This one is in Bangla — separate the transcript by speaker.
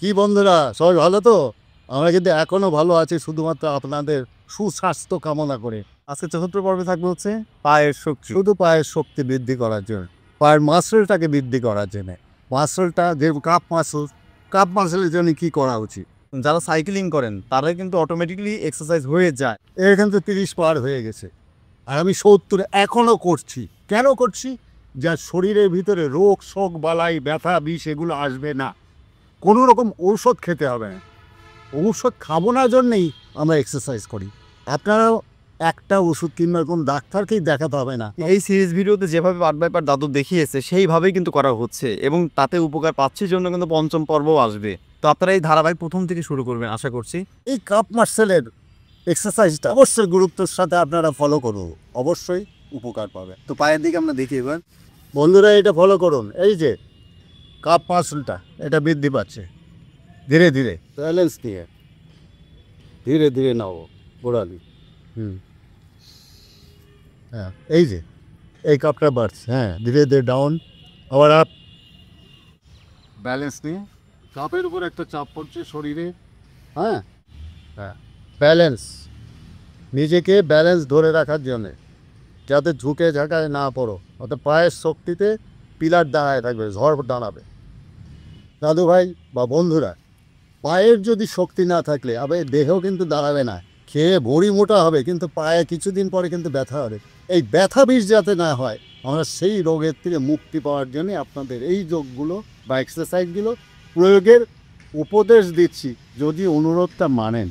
Speaker 1: কি বন্ধুরা, সবাই ভালো তো? আমরা কিন্তু এখনো ভালো আছি, শুধুমাত্র আপনাদের সুস্বাস্থ্য কামনা করে।
Speaker 2: আজকে চতুর্থ পর্বে থাকবে হচ্ছে পায়ের শক্তি।
Speaker 1: শুধু পায়ের শক্তি বৃদ্ধি করার জন্য, পায়ের মাসলটাকে বৃদ্ধি করার জন্য। মাসলটা যে কাপ মাসলের জন্য কি করা উচিত?
Speaker 2: যারা সাইক্লিং করেন তারা কিন্তু অটোমেটিকলি এক্সারসাইজ হয়ে যায়।
Speaker 1: এখানে তো 30 পার হয়ে গেছে, আর আমি 70 এখনও করছি। কেন করছি? যা শরীরের ভিতরে রোগ শোক বালাই ব্যথা বিষ এগুলো আসবে না, কোনো রকম ঔষধ খেতে হবে না। ঔষধ খাবো না জন্যেই আমরা এক্সারসাইজ করি। আপনারাও একটা ওষুধ কিংবা কোন ডাক্তারকেই দেখাতে হবে না।
Speaker 2: এই সিরিজ ভিডিওতে যেভাবে পার্ট বাই পার্ট দাদু দেখিয়েছে সেইভাবেই কিন্তু করা হচ্ছে এবং তাতে উপকার পাচ্ছি জন্য কিন্তু পঞ্চম পর্বও আসবে। তো আপনারা এই ধারাবাহিক প্রথম থেকে শুরু করবেন আশা করছি।
Speaker 1: এই কাপ মাসেলের এক্সারসাইজটা অবশ্যই গুরুত্বের সাথে আপনারা ফলো করুন, অবশ্যই উপকার পাবে।
Speaker 2: তো পায়ের দিকে আমরা দেখি এবার।
Speaker 1: বন্ধুরা, এটা ফলো করুন। এই যে কাপ মাসলটা, এটা বৃদ্ধি পাচ্ছে ধীরে ধীরে, ব্যালেন্স নিয়ে ধীরে ধীরে নাও গোড়ালি। হ্যাঁ, এই যে এই কাপটা বাড়ছে, হ্যাঁ ধীরে ধীরে ডাউন, আবার আপ। ব্যালেন্স নিয়ে কাপের উপর একটা চাপ পড়ছে শরীরে। হ্যাঁ হ্যাঁ, ব্যালেন্স, নিজেকে ব্যালেন্স ধরে রাখার জন্যে, যাতে ঝুঁকে ঝাঁকায় না পড়ো। অর্থাৎ পায়ের শক্তিতে পিলার দাঁড়ায় থাকবে, ঝড় দাঁড়াবে। দাদু ভাই বা বন্ধুরা, পায়ের যদি শক্তি না থাকলে আবার দেহ কিন্তু দাঁড়াবে না। খেয়ে ভরি মোটা হবে, কিন্তু পায়ে কিছুদিন পরে কিন্তু ব্যথা হবে। এই ব্যথা বিষ যাতে না হয়, আমরা সেই রোগের থেকে মুক্তি পাওয়ার জন্যে আপনাদের এই যোগগুলো বা এক্সারসাইজগুলো প্রয়োগের উপদেশ দিচ্ছি, যদি অনুরোধটা মানেন।